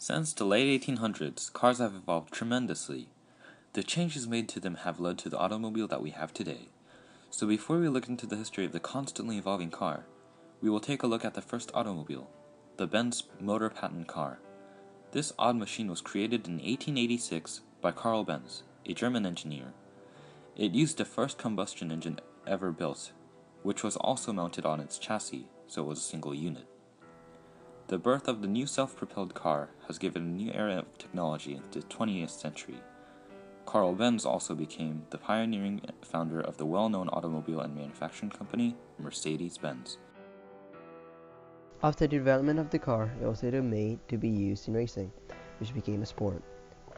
Since the late 1800s, cars have evolved tremendously. The changes made to them have led to the automobile that we have today. So before we look into the history of the constantly evolving car, we will take a look at the first automobile, the Benz motor patent car. This odd machine was created in 1886 by Carl Benz, a German engineer. It used the first combustion engine ever built, which was also mounted on its chassis, so it was a single unit. The birth of the new self-propelled car has given a new era of technology in the 20th century. Carl Benz also became the pioneering founder of the well-known automobile and manufacturing company, Mercedes-Benz. After the development of the car, it was later made to be used in racing, which became a sport.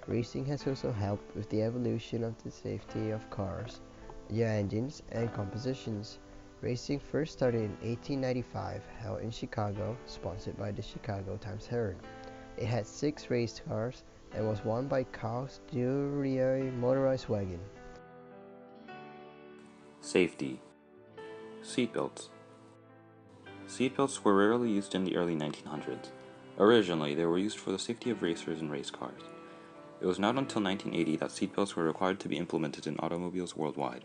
Racing has also helped with the evolution of the safety of cars, their engines, and compositions. Racing first started in 1895, held in Chicago, sponsored by the Chicago Times-Herald. It had 6 race cars and was won by Carl's Duryea motorized wagon. Safety. Seatbelts. Seatbelts were rarely used in the early 1900s. Originally, they were used for the safety of racers and race cars. It was not until 1980 that seatbelts were required to be implemented in automobiles worldwide.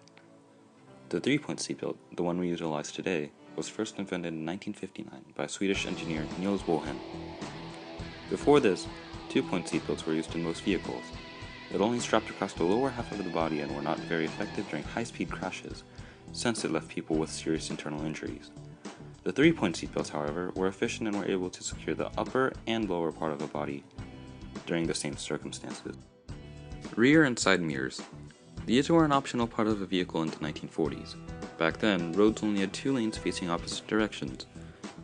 The 3-point seatbelt, the one we utilize today, was first invented in 1959 by Swedish engineer Niels Bohlin. Before this, 2-point seatbelts were used in most vehicles. It only strapped across the lower half of the body and were not very effective during high-speed crashes, since it left people with serious internal injuries. The 3-point seatbelts, however, were efficient and were able to secure the upper and lower part of the body during the same circumstances. Rear and side mirrors. These were an optional part of a vehicle in the 1940s. Back then, roads only had 2 lanes facing opposite directions.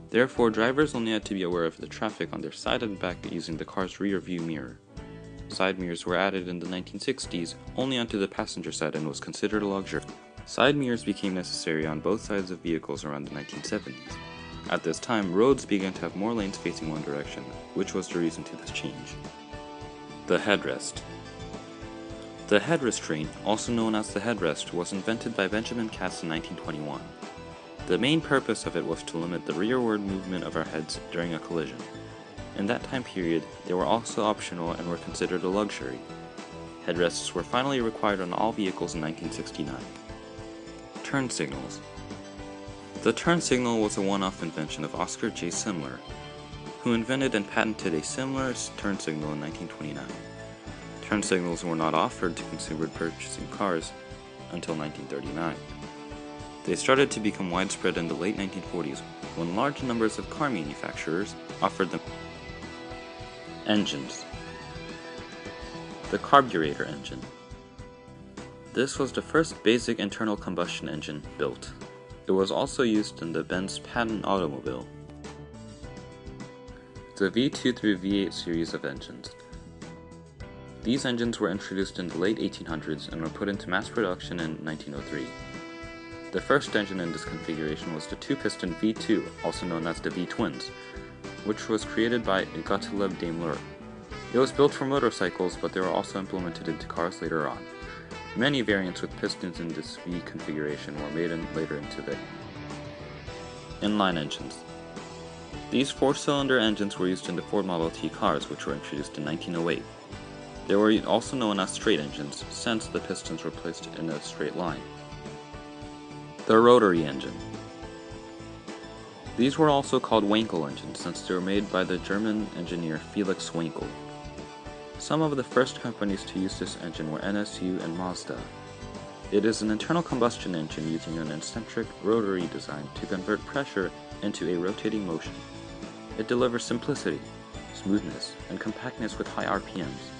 Therefore, drivers only had to be aware of the traffic on their side and back using the car's rear view mirror. Side mirrors were added in the 1960s only onto the passenger side and was considered a luxury. Side mirrors became necessary on both sides of vehicles around the 1970s. At this time, roads began to have more lanes facing one direction, which was the reason to this change. The headrest. The head restraint, also known as the headrest, was invented by Benjamin Cass in 1921. The main purpose of it was to limit the rearward movement of our heads during a collision. In that time period, they were also optional and were considered a luxury. Headrests were finally required on all vehicles in 1969. Turn signals. The turn signal was a one-off invention of Oscar J. Simler, who invented and patented a similar turn signal in 1929. Turn signals were not offered to consumers purchasing cars until 1939. They started to become widespread in the late 1940s when large numbers of car manufacturers offered them. Engines. The carburetor engine. This was the first basic internal combustion engine built. It was also used in the Benz patent automobile. The V2 through V8 series of engines. These engines were introduced in the late 1800s and were put into mass production in 1903. The first engine in this configuration was the 2-piston V2, also known as the V-twins, which was created by Gottlieb Daimler. It was built for motorcycles, but they were also implemented into cars later on. Many variants with pistons in this V configuration were made later into the inline engines. These 4-cylinder engines were used in the Ford Model T cars, which were introduced in 1908. They were also known as straight engines, since the pistons were placed in a straight line. The rotary engine. These were also called Wankel engines, since they were made by the German engineer Felix Wankel. Some of the first companies to use this engine were NSU and Mazda. It is an internal combustion engine using an eccentric rotary design to convert pressure into a rotating motion. It delivers simplicity, smoothness, and compactness with high RPMs.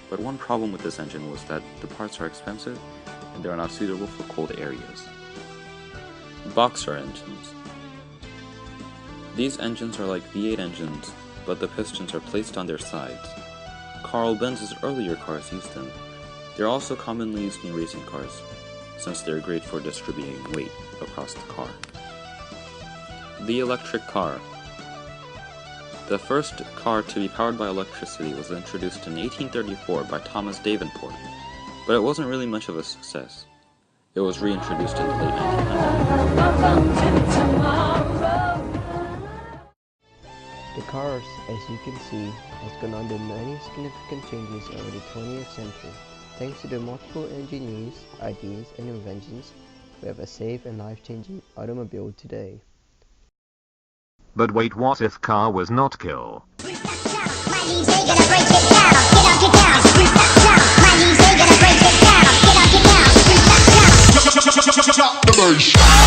But one problem with this engine was that the parts are expensive and they are not suitable for cold areas. Boxer engines. These engines are like V8 engines, but the pistons are placed on their sides. Carl Benz's earlier cars used them. They're also commonly used in racing cars, since they're great for distributing weight across the car. The electric car. The first car to be powered by electricity was introduced in 1834 by Thomas Davenport, but it wasn't really much of a success. It was reintroduced in the late 1900s. The cars, as you can see, has gone under many significant changes over the 20th century. Thanks to the multiple engineers, ideas, and inventions, we have a safe and life-changing automobile today. But wait, what if car was not kill? The bass.